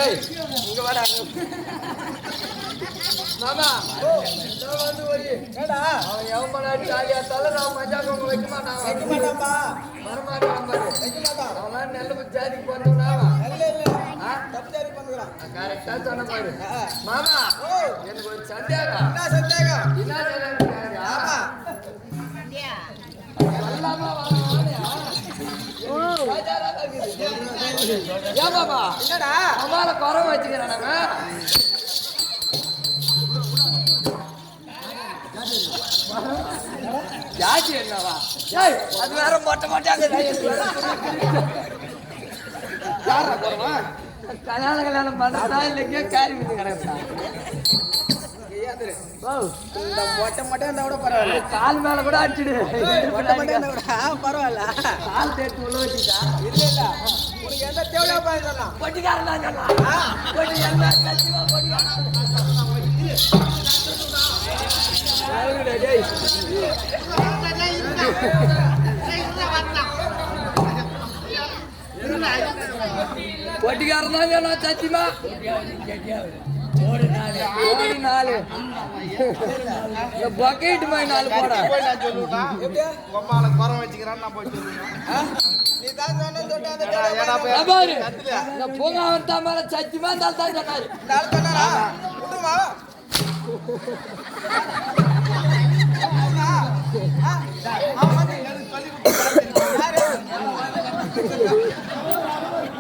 இங்க வாடா மாமா வந்து ஒரு ஏடா அவன் எவன் ஜாலியா தலை நான் மஜாக்கம் வைக்க மாட்டான்ப்பா வரமாட்டான் பாரு வைக்க மாட்டான் அவன் நெல்ல ஜாதிக்கு போனவனா தப்பு ஜாதி பண்ணுறான் கரெக்டா சொன்ன பாரு மாமா எனக்கு ஒரு சந்தேகம் என்ன சந்தேகம் ஆமா எல்லாமா ஏன் பாபா என்னடா அம்மால குறவை வச்சுக்கிறானாங்க ஜாதி என்னவா அது வேற மொட்டை மொட்டையாக கல்யாணம் பண்ணா இல்லைங்க காரி விட்டு கிடக்குறா மொட்டை மொட்டை இருந்தா கூட பரவாயில்ல கால் மேல கூட அடிச்சுடு மொட்டை மொட்டை இருந்தா கூட பரவாயில்ல கால் தேர்த்து உள்ள வச்சுட்டா இல்ல இல்ல உனக்கு எந்த தேவையா பாருங்க பொட்டிக்காரன் தான் சொல்லலாம் பொட்டி என்ன சத்தியமா பொட்டிக்காரன் தான் சொன்னா சத்தியமா பக்கெட் மாதிரி 4 போடா போங்க அவன் தான் மேல சத்தியமா தான் சொன்னாரு